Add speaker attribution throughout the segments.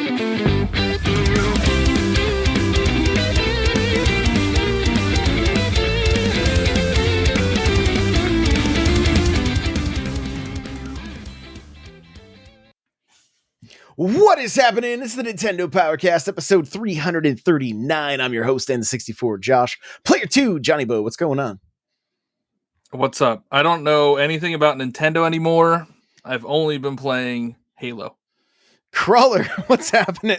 Speaker 1: What is happening? This is the Nintendo Powercast, episode 339. I'm your host, N64 Josh. Player 2, Johnny Bo. What's going on?
Speaker 2: What's up? I don't know anything about Nintendo anymore. I've only been playing Halo.
Speaker 1: Crawler, what's happening?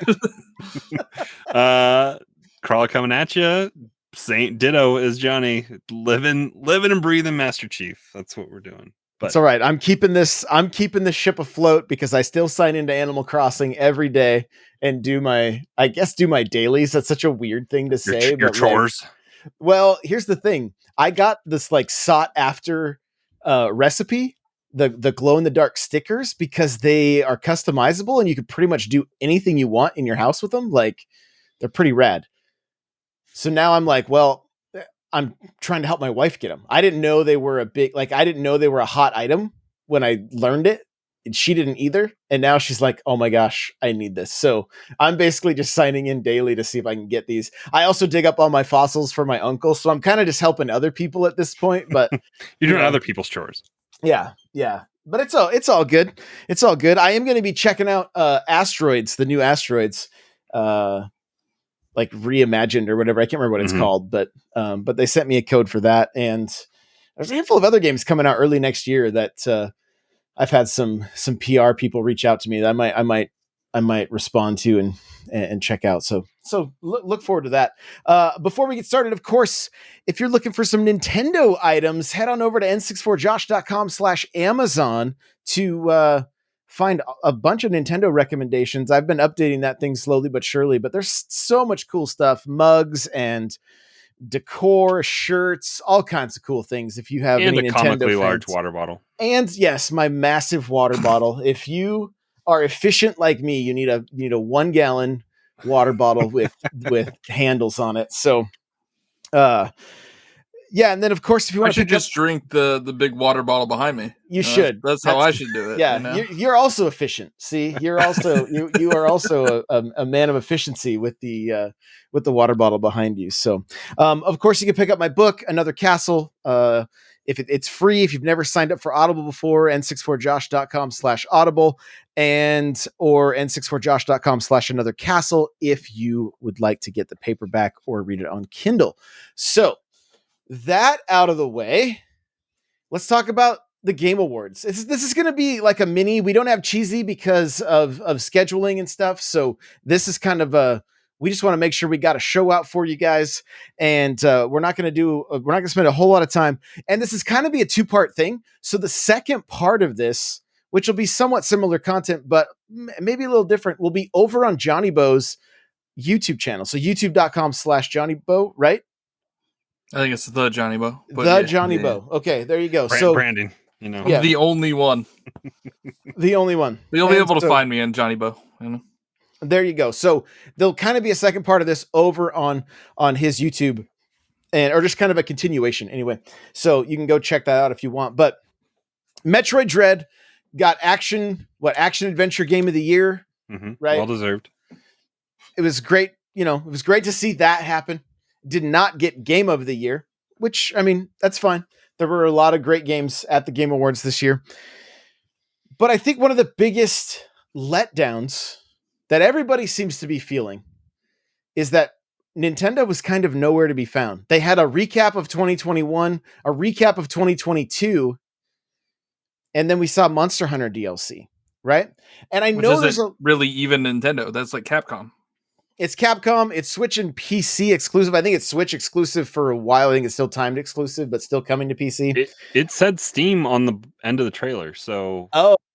Speaker 3: Crawler coming at you. Saint Ditto is Johnny. Living and breathing Master Chief. That's what we're doing. But
Speaker 1: it's all right. I'm keeping this ship afloat because I still sign into Animal Crossing every day and do my dailies. That's such a weird thing to say.
Speaker 3: Your chores.
Speaker 1: Well, here's the thing. I got this sought after recipe, the glow in the dark stickers, because they are customizable and you can pretty much do anything you want in your house with them. They're pretty rad. So now I'm like, well, I'm trying to help my wife get them. I didn't know they were I didn't know they were a hot item when I learned it, and she didn't either. And now she's like, oh my gosh, I need this. So I'm basically just signing in daily to see if I can get these. I also dig up all my fossils for my uncle. So I'm kind of just helping other people at this point, but
Speaker 3: you're doing other people's chores.
Speaker 1: Yeah. But it's all good. It's all good. I am going to be checking out Asteroids, the new Asteroids, reimagined or whatever. I can't remember what it's called, but they sent me a code for that. And there's a handful of other games coming out early next year that I've had some PR people reach out to me that I might respond to and check out. So look forward to that. Before we get started, of course, if you're looking for some Nintendo items, head on over to n64josh.com/Amazon to find a bunch of Nintendo recommendations. I've been updating that thing slowly but surely, but there's so much cool stuff, mugs and decor, shirts, all kinds of cool things. If you have
Speaker 3: and
Speaker 1: any
Speaker 3: a
Speaker 1: Nintendo
Speaker 3: comically
Speaker 1: fans.
Speaker 3: large water bottle,
Speaker 1: and yes, my massive water bottle. If you are efficient like me, you need a 1 gallon water bottle with handles on it. So, yeah, and then of course, if you want to
Speaker 2: just drink the big water bottle behind me,
Speaker 1: you should.
Speaker 2: That's how I should do it.
Speaker 1: Yeah, you're also efficient. See, you're also you are also a man of efficiency with the water bottle behind you. So, of course, you can pick up my book, Another Castle. If it's free, if you've never signed up for Audible before, n64josh.com/audible or n64josh.com/another castle if you would like to get the paperback or read it on Kindle. So that out of the way, let's talk about the Game Awards. This is going to be like a mini. We don't have cheesy because of scheduling and stuff. So this is kind of we just want to make sure we got a show out for you guys, and we're not going to spend a whole lot of time. And this is kind of be a 2-part thing. So the second part of this, which will be somewhat similar content, but maybe a little different, will be over on Johnny Bo's YouTube channel. So youtube.com/Johnny Bo, right?
Speaker 2: I think it's the Johnny Bo.
Speaker 1: Johnny Bo. Okay, there you go.
Speaker 3: Branding,
Speaker 2: I'm the only one.
Speaker 1: The only one.
Speaker 2: You'll be able to find me in Johnny Bo.
Speaker 1: There you go. So there'll kind of be a second part of this over on his YouTube, or just kind of a continuation anyway. So you can go check that out if you want. But Metroid Dread got action adventure game of the year, right?
Speaker 3: Well deserved.
Speaker 1: It was great. It was great to see that happen. Did not get game of the year, which, I mean, that's fine. There were a lot of great games at the Game Awards this year. But I think one of the biggest letdowns that everybody seems to be feeling is that Nintendo was kind of nowhere to be found. They had a recap of 2021, a recap of 2022, and then we saw Monster Hunter DLC, right? And I know there's
Speaker 2: really even Nintendo. That's like Capcom.
Speaker 1: It's Capcom. It's Switch and PC exclusive. I think it's Switch exclusive for a while. I think it's still timed exclusive, but still coming to PC.
Speaker 3: It said Steam on the end of the trailer. So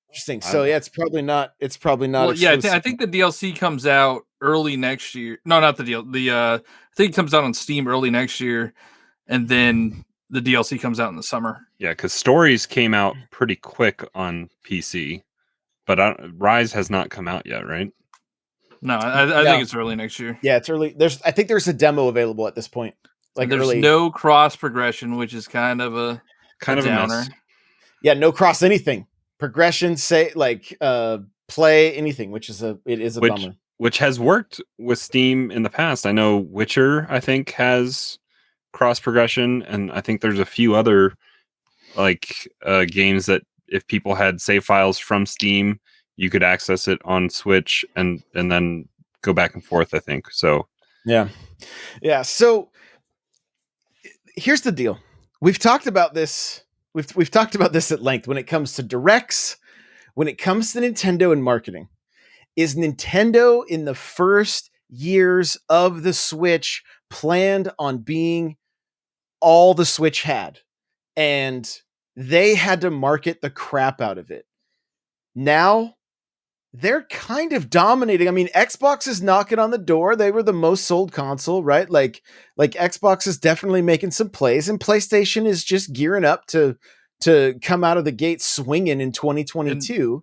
Speaker 1: interesting. So yeah, it's probably not.
Speaker 2: Well, yeah, I think the DLC comes out early next year. No, not the deal. I think it comes out on Steam early next year, and then the DLC comes out in the summer.
Speaker 3: Yeah, because Stories came out pretty quick on PC, but Rise has not come out yet, right?
Speaker 2: No, I think it's early next year.
Speaker 1: Yeah, it's early. I think there's a demo available at this point.
Speaker 2: There's no cross progression, which is kind of a downer.
Speaker 3: Mess.
Speaker 1: Yeah, no cross anything. Progression, play anything, which is a bummer.
Speaker 3: which has worked with Steam in the past. I know Witcher, I think, has cross progression, and I think there's a few other games that if people had save files from Steam, you could access it on Switch and then go back and forth, I think. So
Speaker 1: yeah. So here's the deal. We've talked about this. We've talked about this at length when it comes to directs, when it comes to Nintendo and marketing. Is Nintendo in the first years of the Switch planned on being all the Switch had? And they had to market the crap out of it. Now they're kind of dominating. I mean, Xbox is knocking on the door. They were the most sold console, right? Like Xbox is definitely making some plays, and PlayStation is just gearing up to come out of the gate swinging in 2022.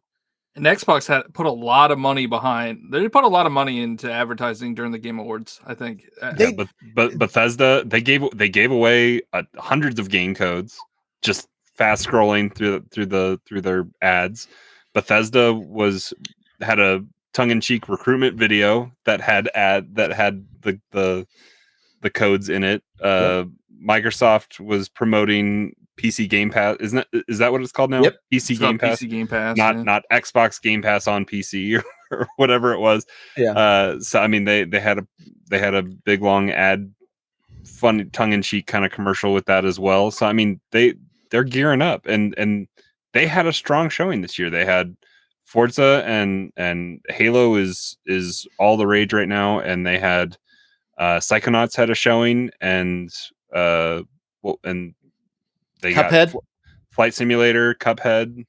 Speaker 2: And Xbox had put a lot of money behind. They put a lot of money into advertising during the Game Awards, I think.
Speaker 3: But Bethesda, they gave away hundreds of game codes, just fast scrolling through their ads. Bethesda had a tongue-in-cheek recruitment video that had the codes in it. Microsoft was promoting PC Game Pass. Is that what it's called now?
Speaker 1: Yep.
Speaker 3: PC Game Pass.
Speaker 2: PC Game Pass.
Speaker 3: Not Xbox Game Pass on PC or whatever it was.
Speaker 1: Yeah.
Speaker 3: So I mean they had a big long ad, fun tongue-in-cheek kind of commercial with that as well. So I mean they're gearing up and they had a strong showing this year. They had Forza and Halo is all the rage right now, and they had Psychonauts had a showing, and they
Speaker 1: Cuphead.
Speaker 3: got Flight Simulator, Cuphead.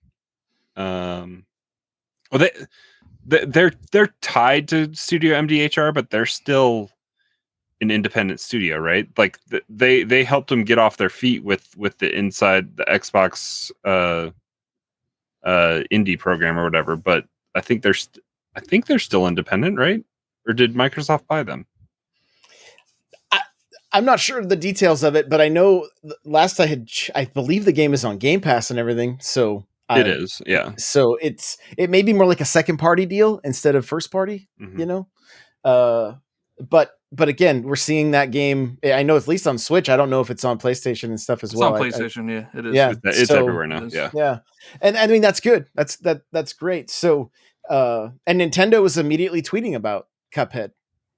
Speaker 3: They're tied to Studio MDHR, but they're still an independent studio, right? Like they helped them get off their feet with the inside the Xbox indie program or whatever, but I think they're still independent, right? Or did Microsoft buy them?
Speaker 1: I'm not sure of the details of it, but I know last I believe the game is on Game Pass and everything. So
Speaker 3: it is, yeah.
Speaker 1: So it may be more like a second party deal instead of first party, you know. But again, we're seeing that game. I know it's at least on Switch. I don't know if it's on PlayStation and stuff as well.
Speaker 2: It's on PlayStation, yeah, it is.
Speaker 1: Yeah,
Speaker 3: it's everywhere now.
Speaker 1: Yeah, and I mean that's good. That's great. So, and Nintendo was immediately tweeting about Cuphead,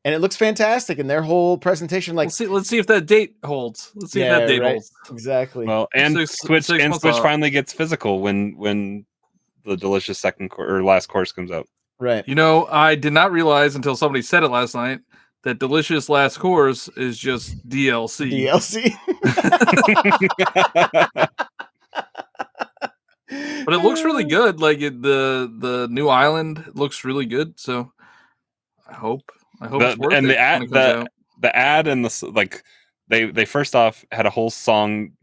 Speaker 1: and it looks fantastic. And their whole presentation, like,
Speaker 2: let's see if that date holds. Let's see if that date holds.
Speaker 1: Exactly.
Speaker 3: Well, and Switch finally gets physical when the delicious second or last course comes out.
Speaker 1: Right.
Speaker 2: You know, I did not realize until somebody said it last night that Delicious Last Course is just DLC. But it looks really good. Like the new island looks really good. So I hope it's worth
Speaker 3: and
Speaker 2: it.
Speaker 3: The ad and the they first off had a whole song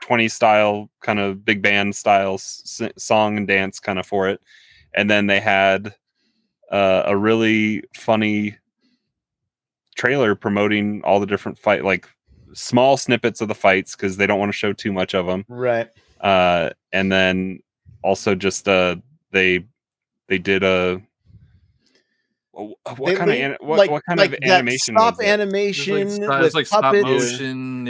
Speaker 3: 20 style kind of big band style song and dance kind of for it, and then they had a really funny trailer promoting all the different small snippets of the fights because they don't want to show too much of them,
Speaker 1: right?
Speaker 3: And then also just they did a what kind of animation
Speaker 1: stop animation
Speaker 2: it's like stop motion,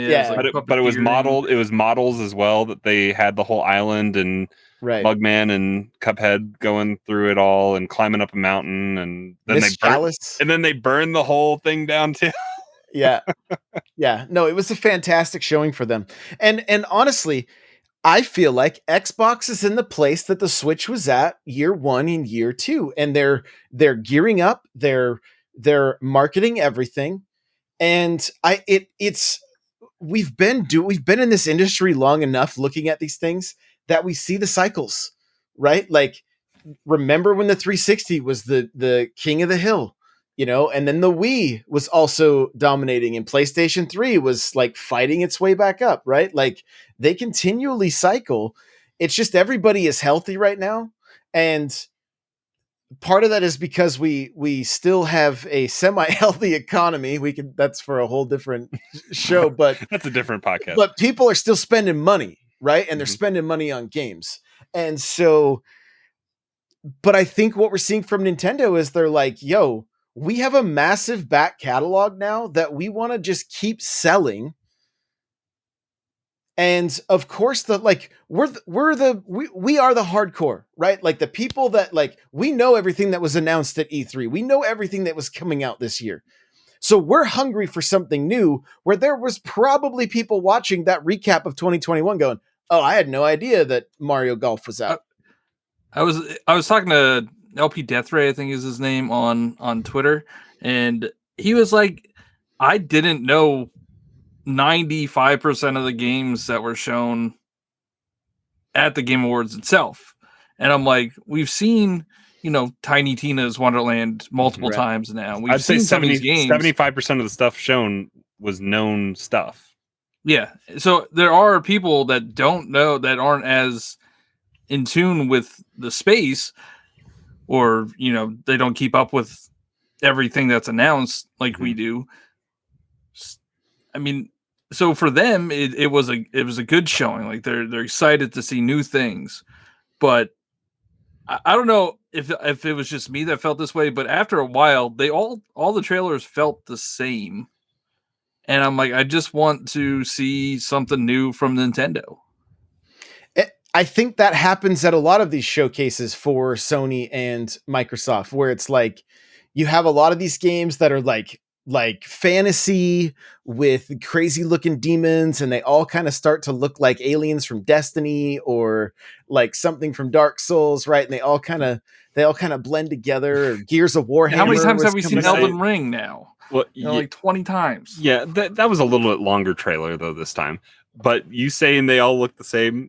Speaker 3: but it was modeled. It was models as well, that they had the whole island and Mugman and Cuphead going through it all and climbing up a mountain, and then they burned the whole thing down too.
Speaker 1: Yeah. No, it was a fantastic showing for them. And honestly, I feel like Xbox is in the place that the Switch was at year 1 and year 2, and they're gearing up, they're marketing everything. And we've been in this industry long enough looking at these things that we see the cycles, right? Like, remember when the 360 was the king of the hill, you know, and then the Wii was also dominating, and PlayStation 3 was like fighting its way back up, right? Like, they continually cycle. It's just everybody is healthy right now, and part of that is because we still have a semi-healthy economy. That's for a whole different show, but
Speaker 3: that's a different podcast.
Speaker 1: But people are still spending money, right? And they're spending money on games. And so, but I think what we're seeing from Nintendo is they're like, yo, we have a massive back catalog now that we want to just keep selling. And of course, we are the hardcore, right? Like the people that like, we know everything that was announced at E3. We know everything that was coming out this year. So we're hungry for something new, where there was probably people watching that recap of 2021 going, oh, I had no idea that Mario Golf was out.
Speaker 2: I was talking to LP Death Ray, I think is his name, on Twitter, and he was like, I didn't know 95% of the games that were shown at the Game Awards itself. And I'm like, we've seen, Tiny Tina's Wonderland multiple times now. I'd
Speaker 3: say 75% of the stuff shown was known stuff.
Speaker 2: Yeah. So there are people that don't know, that aren't as in tune with the space, or, they don't keep up with everything that's announced like we do. I mean, so for them, it was a good showing. Like they're excited to see new things, but I don't know if it was just me that felt this way. But after a while, all the trailers felt the same, and I'm like, I just want to see something new from Nintendo.
Speaker 1: I think that happens at a lot of these showcases for Sony and Microsoft, where it's like you have a lot of these games that are like fantasy with crazy looking demons, and they all kind of start to look like aliens from Destiny or like something from Dark Souls, right? And they all kind of blend together. Or Gears of War.
Speaker 2: How many times have we seen Elden Ring now?
Speaker 3: Well,
Speaker 2: like 20 times.
Speaker 3: Yeah, that was a little bit longer trailer though this time. But you saying they all look the same,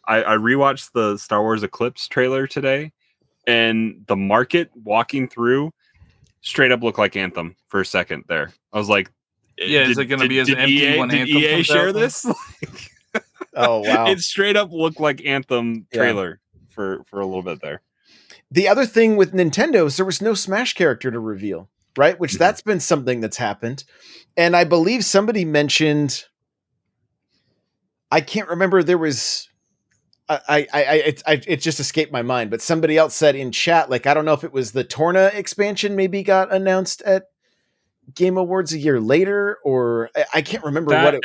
Speaker 3: I rewatched the Star Wars Eclipse trailer today, and the market walking through straight up looked like Anthem for a second there. I was like,
Speaker 2: yeah, is it going to be as empty when Anthem
Speaker 3: EA
Speaker 2: comes
Speaker 3: share
Speaker 2: out?
Speaker 3: This?
Speaker 1: Oh, wow.
Speaker 3: It straight up looked like Anthem trailer for a little bit there.
Speaker 1: The other thing with Nintendo is there was no Smash character to reveal, right? Which that's been something that's happened. And I believe somebody mentioned, I can't remember, there was... it just escaped my mind, but somebody else said in chat, like, I don't know if it was the Torna expansion maybe got announced at Game Awards a year later, or I can't remember what it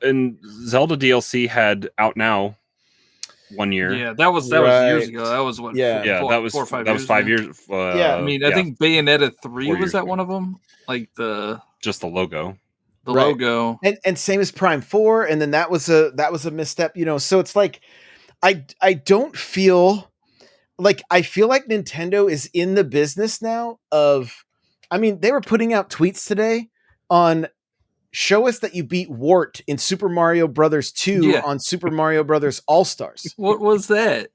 Speaker 3: and Zelda DLC had out now 1 year.
Speaker 2: Yeah, that was years ago. That was what?
Speaker 3: That was
Speaker 2: 4 or 5
Speaker 3: that
Speaker 2: years
Speaker 3: was 5
Speaker 2: ago.
Speaker 3: years.
Speaker 2: I mean, I think Bayonetta 3 was that
Speaker 3: ago.
Speaker 2: one of them, like
Speaker 3: just the logo.
Speaker 2: The logo,
Speaker 1: and same as Prime 4, and then that was a misstep, So it's like I don't feel like, I feel like Nintendo is in the business now of, I mean, they were putting out tweets today on, show us that you beat Wart in Super Mario Brothers 2 on Super Mario Brothers All-Stars.
Speaker 2: What was that?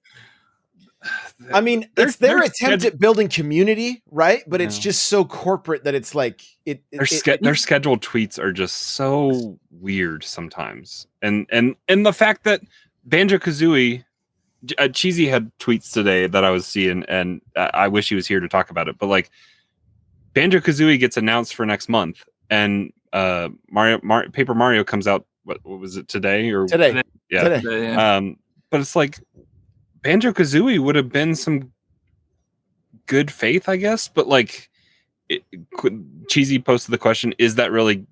Speaker 1: I mean, it's their attempt at building community, right? But it's just so corporate that it's like
Speaker 3: their scheduled tweets are just so weird sometimes, and the fact that BanjoKazooie, Cheesy had tweets today that I was seeing, and I wish he was here to talk about it. But like, BanjoKazooie gets announced for next month, and Paper Mario comes out. What was it today or
Speaker 1: today?
Speaker 3: Yeah.
Speaker 2: Today, yeah.
Speaker 3: But it's like BanjoKazooie would have been some good faith, I guess. But like, Cheesy posted the question: is that really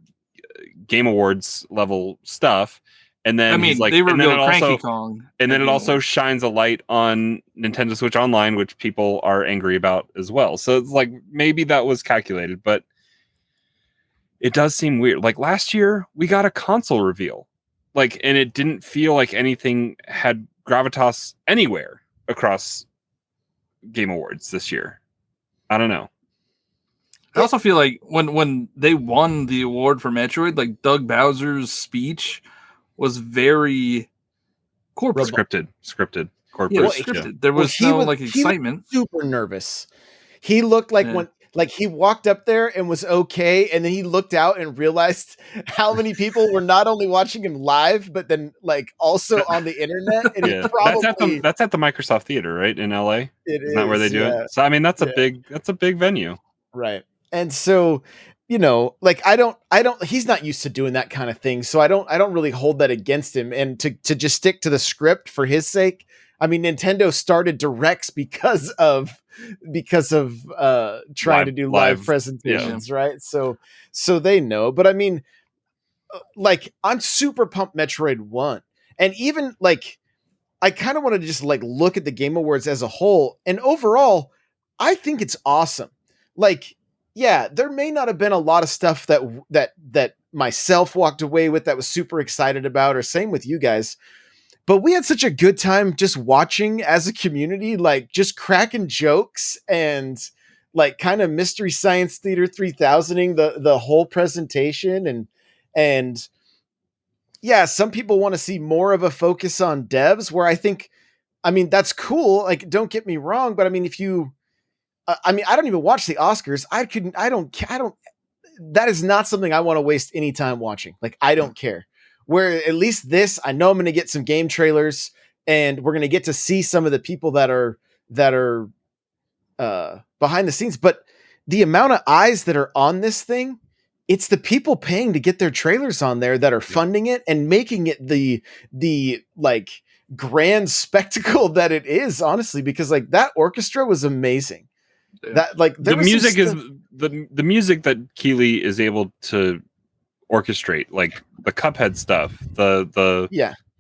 Speaker 3: Game Awards level stuff? And then, I mean, he's like,
Speaker 2: they revealed Cranky Kong,
Speaker 3: and then it also shines a light on Nintendo Switch Online, which people are angry about as well. So it's like, maybe that was calculated, but it does seem weird. Like last year, we got a console reveal, like, and it didn't feel like anything had gravitas anywhere across Game Awards this year. I don't know.
Speaker 2: I also feel like when they won the award for Metroid, like Doug Bowser's speech was very corporate.
Speaker 3: Scripted. Corporate.
Speaker 2: Yeah, scripted. There was no excitement.
Speaker 1: He was super nervous. He looked like when he walked up there and was okay, and then he looked out and realized how many people were not only watching him live, but then like also on the internet. And he probably
Speaker 3: that's at the Microsoft Theater, right, in LA. Isn't that where they do it? So I mean, that's a big venue,
Speaker 1: right? And so, like I don't, he's not used to doing that kind of thing. So I don't really hold that against him. And to just stick to the script for his sake, I mean, Nintendo started directs because of trying to do live presentations, right? So they know. But I mean, like, I'm super pumped Metroid 1. And even like, I kind of want to just like look at the Game Awards as a whole. And overall, I think it's awesome. Like, yeah, there may not have been a lot of stuff that myself walked away with that was super excited about, or same with you guys. But we had such a good time just watching as a community, like just cracking jokes and like kind of Mystery Science Theater 3000ing the whole presentation. And yeah, some people want to see more of a focus on devs, where I mean, that's cool. Like, don't get me wrong, but I mean, if you, I mean, I don't even watch the Oscars. I don't, that is not something I want to waste any time watching. Like, I don't care. Where at least this, I know I'm going to get some game trailers, and we're going to get to see some of the people that are behind the scenes. But the amount of eyes that are on this thing, it's the people paying to get their trailers on there that are funding it and making it the like grand spectacle that it is, honestly, because like that orchestra was amazing.
Speaker 2: Yeah.
Speaker 1: That like
Speaker 3: the music is the music that Keeley is able to orchestrate, like the Cuphead stuff, the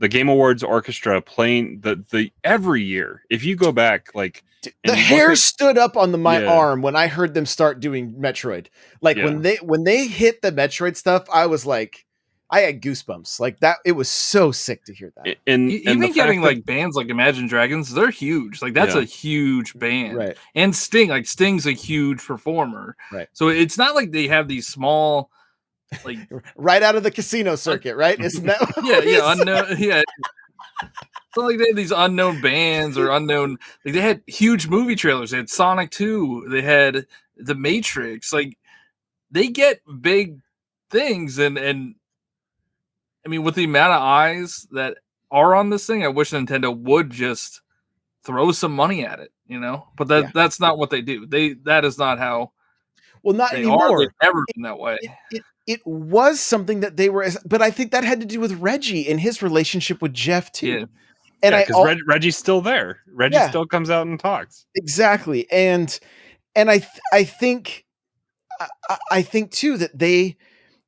Speaker 3: Game Awards orchestra playing the every year. If you go back, like
Speaker 1: the hair stood up on my arm when I heard them start doing Metroid. Like when they hit the Metroid stuff, I was like, I had goosebumps. Like that, it was so sick to hear that.
Speaker 2: And even getting like bands like Imagine Dragons, they're huge. Like that's a huge band,
Speaker 1: right?
Speaker 2: And Sting's a huge performer,
Speaker 1: right?
Speaker 2: So it's not like they have these small, like
Speaker 1: right out of the casino circuit, right? Isn't that?
Speaker 2: Unknown, yeah. It's not like they had these unknown bands or unknown. Like they had huge movie trailers. They had Sonic 2. They had The Matrix. Like they get big things, and I mean, with the amount of eyes that are on this thing, I wish Nintendo would just throw some money at it, you know. But that's not what they do. That is not how.
Speaker 1: Well, not anymore.
Speaker 2: They've never been that way.
Speaker 1: It was something that they were, but I think that had to do with Reggie and his relationship with Jeff too.
Speaker 2: Yeah.
Speaker 1: And
Speaker 3: because Reggie's still there. Reggie still comes out and talks.
Speaker 1: Exactly, and I think too that they,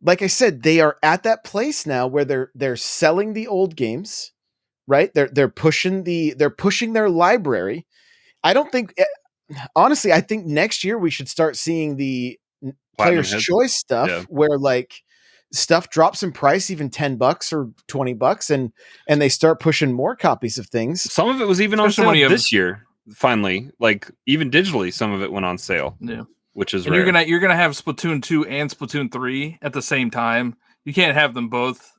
Speaker 1: like I said, they are at that place now where they're selling the old games, right? They're pushing their library. I don't think, honestly, I think next year we should start seeing the Player's Choice stuff where like stuff drops in price, even $10 or $20, and they start pushing more copies of things.
Speaker 3: Some of it was even on sale this year. Finally, like even digitally, some of it went on sale.
Speaker 2: Yeah.
Speaker 3: Which is
Speaker 2: rare. You're gonna have Splatoon 2 and Splatoon 3 at the same time. You can't have them both.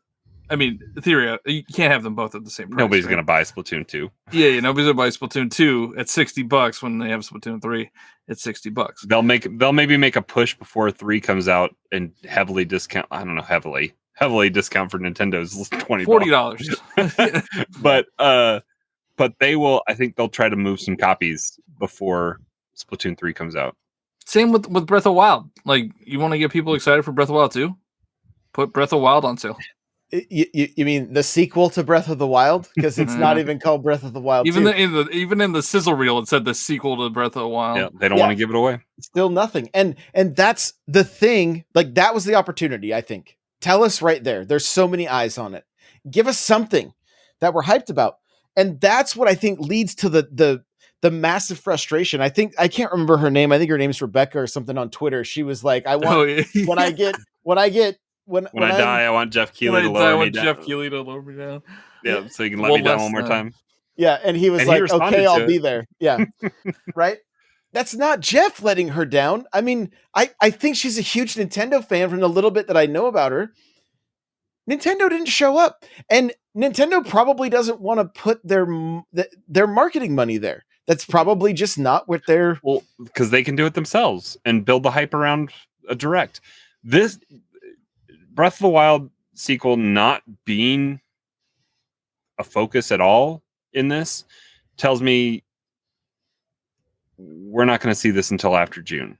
Speaker 2: I mean, theory, you can't have them both at the same price.
Speaker 3: Nobody's gonna buy Splatoon 2.
Speaker 2: Yeah, nobody's gonna buy Splatoon 2 at $60 when they have Splatoon 3 at $60.
Speaker 3: They'll maybe make a push before 3 comes out and heavily discount. I don't know, heavily discount for Nintendo's
Speaker 2: $40.
Speaker 3: but they will. I think they'll try to move some copies before Splatoon 3 comes out.
Speaker 2: Same with Breath of Wild. Like, you want to get people excited for Breath of Wild too? Put Breath of Wild on sale.
Speaker 1: You mean the sequel to Breath of the Wild? Because it's not even called Breath of the Wild.
Speaker 2: Even in the sizzle reel, it said the sequel to Breath of the Wild.
Speaker 3: Yeah, they don't want to give it away.
Speaker 1: Still nothing. And that's the thing. Like, that was the opportunity, I think. Tell us right there. There's so many eyes on it. Give us something that we're hyped about. And that's what I think leads to the massive frustration. I can't remember her name. I think her name is Rebecca or something on Twitter. She was like, I want when I die,
Speaker 3: I want Jeff Keighley to lower me down.
Speaker 2: Jeff Keighley to lower me down.
Speaker 3: Yeah, so you can let me down one more time.
Speaker 1: Yeah, and he was like, okay, I'll be there. Yeah. Right? That's not Jeff letting her down. I mean, I think she's a huge Nintendo fan from the little bit that I know about her. Nintendo didn't show up. And Nintendo probably doesn't want to put their marketing money there. That's probably just not what they're...
Speaker 3: Well, because they can do it themselves and build the hype around a direct. This Breath of the Wild sequel not being a focus at all in this tells me we're not going to see this until after June.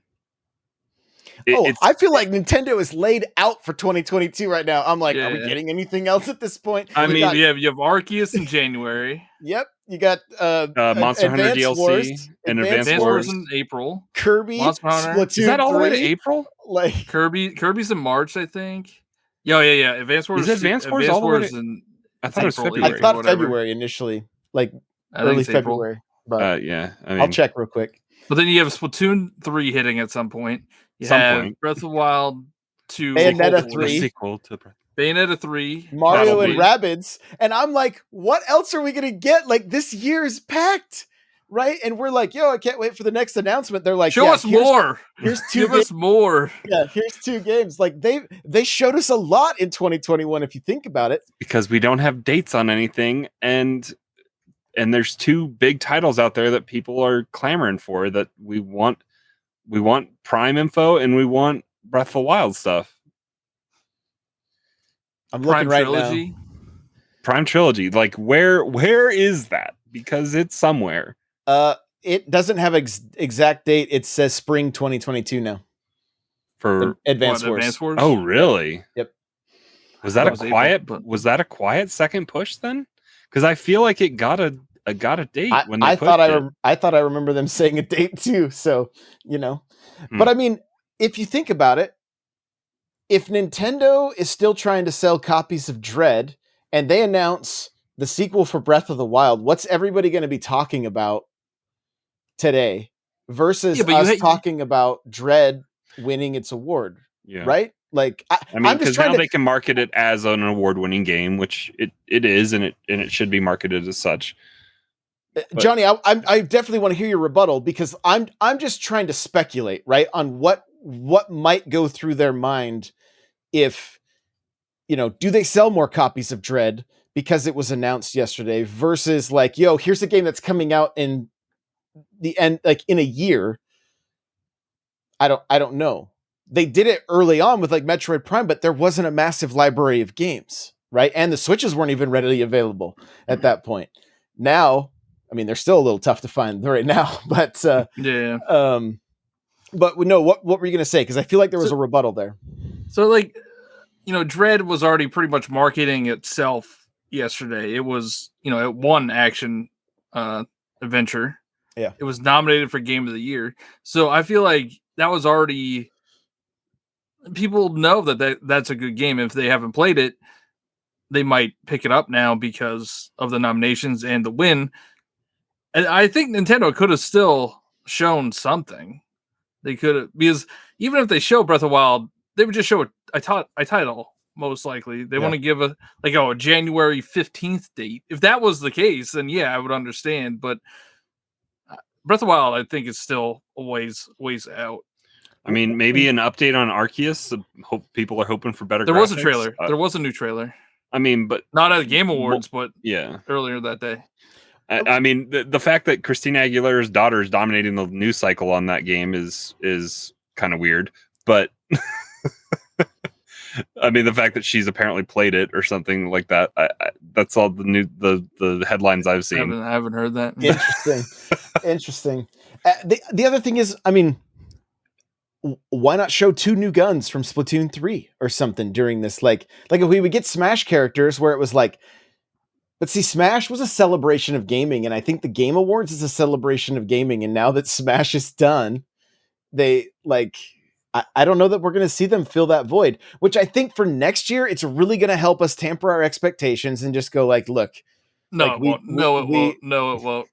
Speaker 1: I feel like Nintendo is laid out for 2022 right now. I'm like, are we getting anything else at this point?
Speaker 2: I mean, you have Arceus in January.
Speaker 1: Yep. You got
Speaker 3: Monster Hunter
Speaker 1: Advance
Speaker 3: DLC
Speaker 1: Wars,
Speaker 3: and
Speaker 1: Advance
Speaker 2: Advance
Speaker 1: Wars,
Speaker 2: Wars in April.
Speaker 1: Kirby,
Speaker 2: Monster Hunter.
Speaker 1: Splatoon
Speaker 3: Is that all the way to
Speaker 1: 3.
Speaker 3: April?
Speaker 1: Like
Speaker 2: Kirby's in March, I think. Yeah. Advance Wars.
Speaker 3: Is Advance Wars all the way to-
Speaker 2: in
Speaker 3: I thought it was
Speaker 2: April,
Speaker 3: February.
Speaker 1: I thought
Speaker 2: whatever.
Speaker 1: February initially, like
Speaker 2: I think
Speaker 1: early
Speaker 2: it's April.
Speaker 1: February. But
Speaker 3: Yeah, I mean,
Speaker 1: I'll check real quick.
Speaker 2: But then you have Splatoon 3 hitting at some point. You
Speaker 3: Some
Speaker 2: have
Speaker 3: point.
Speaker 2: Breath of the Wild 2.
Speaker 1: Bayonetta
Speaker 2: hopefully.
Speaker 1: 3.
Speaker 3: sequel to
Speaker 2: Bayonetta 3.
Speaker 1: Mario
Speaker 2: probably.
Speaker 1: and Rabbids, and I'm like, what else are we gonna get? Like this year is packed, right? And we're like, yo, I can't wait for the next announcement. They're like,
Speaker 2: Show
Speaker 1: yeah,
Speaker 2: us more.
Speaker 1: Here's two
Speaker 2: Give
Speaker 1: games.
Speaker 2: us more.
Speaker 1: Yeah, here's 2 games. Like they showed us a lot in 2021 if you think about it.
Speaker 3: because we don't have dates on anything, and there's 2 big titles out there that people are clamoring for that we want Prime info and we want Breath of the Wild stuff.
Speaker 1: I'm
Speaker 2: Prime
Speaker 1: looking right
Speaker 2: Trilogy.
Speaker 1: now.
Speaker 3: Prime Trilogy, like where is that? Because it's somewhere.
Speaker 1: It doesn't have exact date. It says spring 2022 now.
Speaker 3: For
Speaker 1: Advance Wars.
Speaker 2: Advance Wars?
Speaker 3: Oh, really?
Speaker 1: Yep.
Speaker 3: Was that
Speaker 2: That
Speaker 3: a
Speaker 2: was April,
Speaker 3: quiet?
Speaker 2: but-
Speaker 3: Was that a quiet second push then? Because I feel like it got a date when they
Speaker 1: I
Speaker 3: pushed
Speaker 1: thought
Speaker 3: it.
Speaker 1: I thought I remember them saying a date too. So but I mean, if you think about it, if Nintendo is still trying to sell copies of Dread and they announce the sequel for Breath of the Wild, what's everybody going to be talking about today versus us talking about Dread winning its award?
Speaker 3: Yeah.
Speaker 1: Right? Like,
Speaker 3: I mean,
Speaker 1: I'm just
Speaker 3: because
Speaker 1: trying
Speaker 3: now
Speaker 1: to.
Speaker 3: they can market it as an award-winning game, which it is, and it should be marketed as such. But,
Speaker 1: Johnny, I definitely want to hear your rebuttal because I'm just trying to speculate, right, on what might go through their mind if, do they sell more copies of Dread because it was announced yesterday versus like, yo, here's a game that's coming out in the end, like in a year. I don't know. They did it early on with like Metroid Prime, but there wasn't a massive library of games, right? And the Switches weren't even readily available at that point. Now, I mean, they're still a little tough to find right now, but
Speaker 2: yeah.
Speaker 1: But no, what were you going to say? Because I feel like there was a rebuttal there.
Speaker 2: So, like, Dread was already pretty much marketing itself yesterday. It was, it won action adventure.
Speaker 1: Yeah.
Speaker 2: It was nominated for Game of the Year. So I feel like that was already, people know that's a good game. If they haven't played it, they might pick it up now because of the nominations and the win. And I think Nintendo could have still shown something. They could have, because even if they show Breath of the Wild, they would just show a title, most likely. They want to give a January 15th date. If that was the case, then yeah, I would understand. But Breath of the Wild, I think, is still a ways out.
Speaker 3: I mean, maybe an update on Arceus. Hope people are hoping for better.
Speaker 2: There
Speaker 3: graphics.
Speaker 2: was a trailer. There was a new trailer.
Speaker 3: I mean, but
Speaker 2: not at the Game Awards, but
Speaker 3: yeah,
Speaker 2: earlier that day.
Speaker 3: I mean, the fact that Christina Aguilera's daughter is dominating the news cycle on that game is kind of weird. But I mean, the fact that she's apparently played it or something like that. That's all the headlines I've seen.
Speaker 2: I haven't heard that.
Speaker 1: Interesting. The other thing is, I mean, why not show 2 new guns from Splatoon 3 or something during this? Like if we would get Smash characters where it was like, but see, Smash was a celebration of gaming, and I think the Game Awards is a celebration of gaming. And now that Smash is done, they like, I don't know that we're going to see them fill that void, which I think for next year, it's really going to help us temper our expectations and just go like, look,
Speaker 2: no,
Speaker 1: like
Speaker 2: it won't. No, it won't.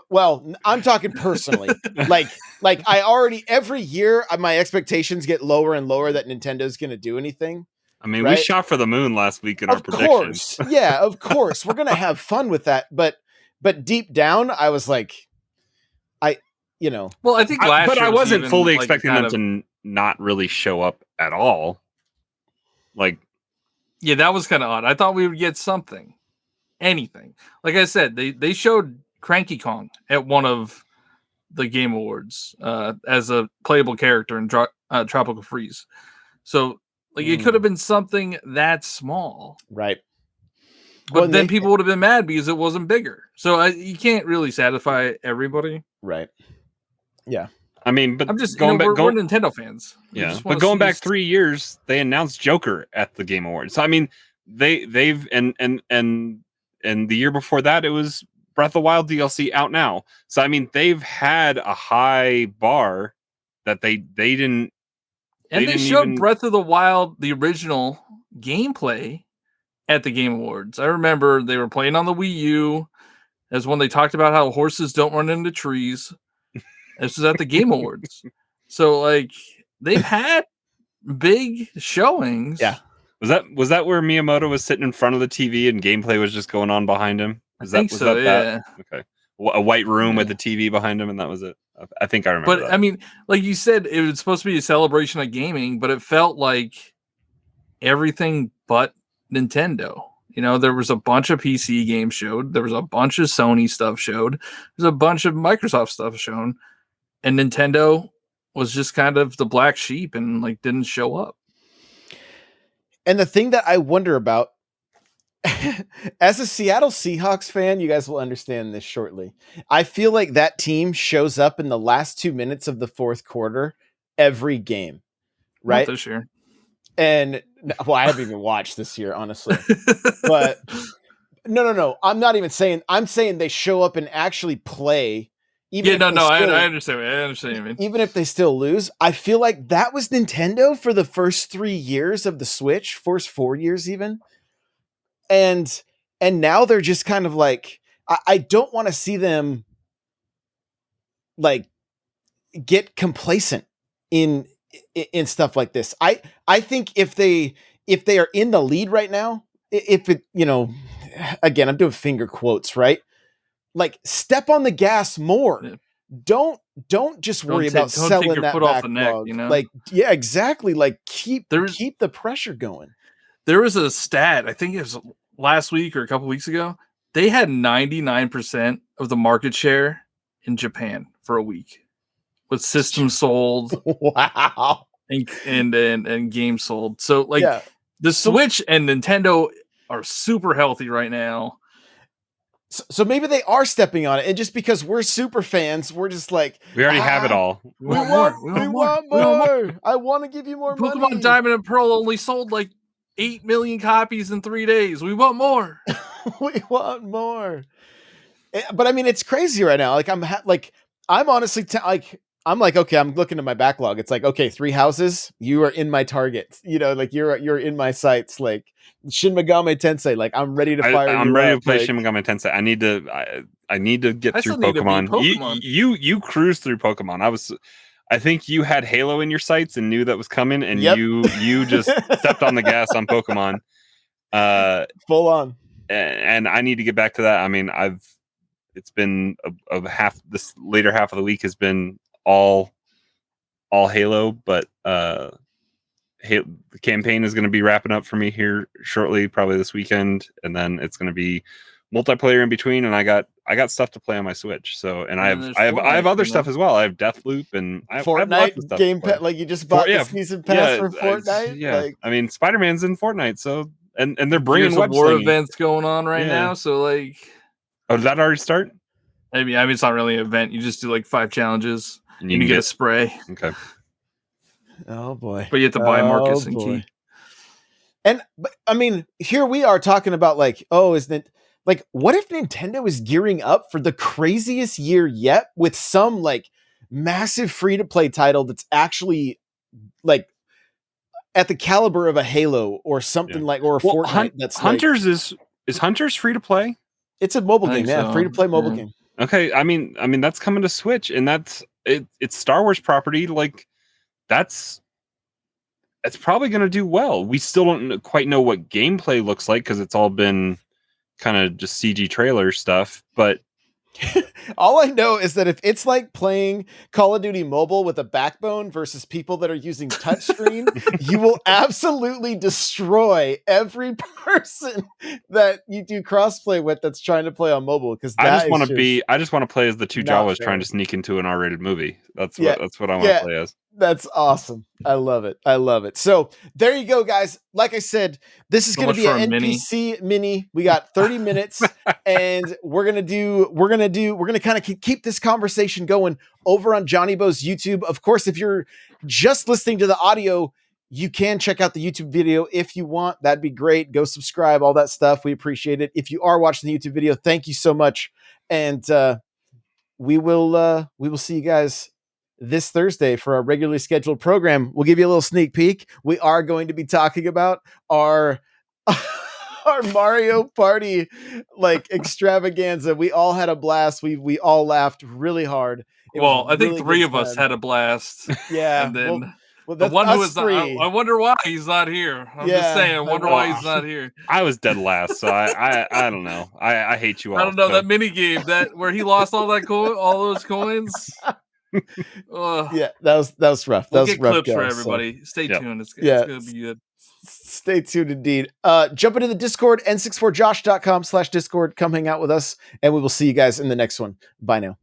Speaker 1: Well, I'm talking personally. like I already every year my expectations get lower and lower that Nintendo's going to do anything.
Speaker 3: I mean,
Speaker 1: right?
Speaker 3: We shot for the moon last week in our predictions.
Speaker 1: Of course, yeah, of course, we're going to have fun with that. But deep down, I was like,
Speaker 2: Well, I think last year
Speaker 3: I wasn't
Speaker 2: even,
Speaker 3: fully
Speaker 2: like,
Speaker 3: expecting them to not really show up at all. Like,
Speaker 2: yeah, that was kind of odd. I thought we would get anything. Like I said, they showed Cranky Kong at one of the Game Awards as a playable character in Tropical Freeze. So, like, it could have been something that small,
Speaker 1: right?
Speaker 2: But then people would have been mad because it wasn't bigger. So you can't really satisfy everybody,
Speaker 1: right? Yeah.
Speaker 3: I mean, but
Speaker 2: I'm just
Speaker 3: we're
Speaker 2: Nintendo fans.
Speaker 3: Yeah, but going back 3 years, they announced Joker at the Game Awards. So I mean, they've and the year before that, it was Breath of the Wild DLC out now. So I mean, they've had a high bar that they didn't.
Speaker 2: And they showed Breath of the Wild, the original gameplay, at the Game Awards. I remember they were playing on the Wii U. As when they talked about how horses don't run into trees. This was at the Game Awards. So like they've had big showings.
Speaker 1: Yeah.
Speaker 3: Was that where Miyamoto was sitting in front of the TV and gameplay was just going on behind him?
Speaker 2: I think so. Yeah.
Speaker 3: Okay. A white room with the TV behind him, and that was it. I think I remember.
Speaker 2: But I mean, like you said, it was supposed to be a celebration of gaming, but it felt like everything but Nintendo. You know, there was a bunch of PC games showed. There was a bunch of Sony stuff showed. There's a bunch of Microsoft stuff shown. And Nintendo was just kind of the black sheep and like didn't show up.
Speaker 1: And the thing that I wonder about, as a Seattle Seahawks fan, you guys will understand this shortly. I feel like that team shows up in the last 2 minutes of the fourth quarter every game, right?
Speaker 2: Not this year.
Speaker 1: And well, I haven't even watched this year, honestly. But no. I'm not even saying. I'm saying they show up and actually play.
Speaker 2: Even I understand. I understand what you mean.
Speaker 1: Even if they still lose, I feel like that was Nintendo for the first 3 years of the Switch, first 4 years even. And now they're just kind of like, I don't want to see them like get complacent in stuff like this. I think if they are in the lead right now, if it, again, I'm doing finger quotes, right? Like step on the gas more. Yeah. Don't just worry about selling that backlog. Like, yeah, exactly. Like keep the pressure going.
Speaker 2: There was a stat, I think it was last week or a couple weeks ago. They had 99% of the market share in Japan for a week with systems sold.
Speaker 1: Wow.
Speaker 2: And games sold. So like the Switch and Nintendo are super healthy right now.
Speaker 1: So maybe they are stepping on it, and just because we're super fans, we're just like,
Speaker 3: we already have it all.
Speaker 1: We want more. I want to give you more money.
Speaker 2: Pokemon Diamond and Pearl only sold like 8 million copies in 3 days. We want more.
Speaker 1: We want more. But I mean, it's crazy right now. Like I'm honestly I'm like, okay, I'm looking at my backlog. It's like, okay, 3 houses, you are in my target. Like you're in my sights. Like Shin Megami Tensei, like I'm ready to fire.
Speaker 3: I'm ready to play Shin Megami Tensei. I need to get through Pokemon. You cruise through Pokemon. I think you had Halo in your sights and knew that was coming, and you just stepped on the gas on Pokemon.
Speaker 1: Full on.
Speaker 3: And I need to get back to that. I mean, it's been a half. This later half of the week has been all Halo, but the campaign is going to be wrapping up for me here shortly, probably this weekend, and then it's going to be multiplayer in between. And I got stuff to play on my Switch. So, and I have other stuff as well. I have Deathloop and
Speaker 1: Fortnite game pet. Like you just bought the season pass for Fortnite.
Speaker 3: Like, I mean, Spider-Man's in Fortnite, so and they're bringing
Speaker 2: web war events going on right now. So like,
Speaker 3: did that already start?
Speaker 2: I mean, it's not really an event. You just do like 5 challenges and you get a spray.
Speaker 3: Okay.
Speaker 1: Oh boy!
Speaker 2: But you have to buy Marcus and Key.
Speaker 1: And but I mean, here we are talking about like, isn't it like, what if Nintendo is gearing up for the craziest year yet with some like massive free to play title that's actually like at the caliber of a Halo or something like, or a Fortnite. That's
Speaker 3: Hunters is Hunters free to play?
Speaker 1: It's a mobile game, free to play mobile game.
Speaker 3: Okay, I mean that's coming to Switch, and that's it's Star Wars property. Like it's probably going to do well. We still don't quite know what gameplay looks like because it's all been kind of just CG trailer stuff. But
Speaker 1: all I know is that if it's like playing Call of Duty Mobile with a backbone versus people that are using touchscreen, you will absolutely destroy every person that you do crossplay with that's trying to play on mobile. Because
Speaker 3: I just want to play as the 2 Jawas trying to sneak into an R-rated movie. That's what I want to play as.
Speaker 1: That's awesome. I love it. So there you go, guys. Like I said, this is going to be an NPC mini. We got 30 minutes and we're going to kind of keep this conversation going over on Johnny Bo's YouTube. Of course, if you're just listening to the audio, You can check out the YouTube video if you want. That'd be great. Go subscribe, all that stuff. We appreciate it. If you are watching the YouTube video, thank you so much. And we will see you guys this Thursday for our regularly scheduled program. We'll give you a little sneak peek. We are going to be talking about our our Mario Party like extravaganza. We all had a blast. We all laughed really hard.
Speaker 2: I think three of us had a blast.
Speaker 1: Yeah.
Speaker 2: And then
Speaker 1: well,
Speaker 2: the one who is not,
Speaker 1: three.
Speaker 2: I wonder why he's not here. I'm just saying, I wonder why he's not here.
Speaker 3: I was dead last, so I don't know. I hate you all.
Speaker 2: I don't know, that mini game where he lost all those coins.
Speaker 1: Yeah, that was rough.
Speaker 2: We'll
Speaker 1: that was
Speaker 2: get
Speaker 1: rough
Speaker 2: clips for
Speaker 1: guys,
Speaker 2: everybody. Stay tuned. It's
Speaker 1: yeah.
Speaker 2: gonna be good.
Speaker 1: Stay tuned indeed. Jump into the Discord, n64josh.com/Discord. Come hang out with us, and we will see you guys in the next one. Bye now.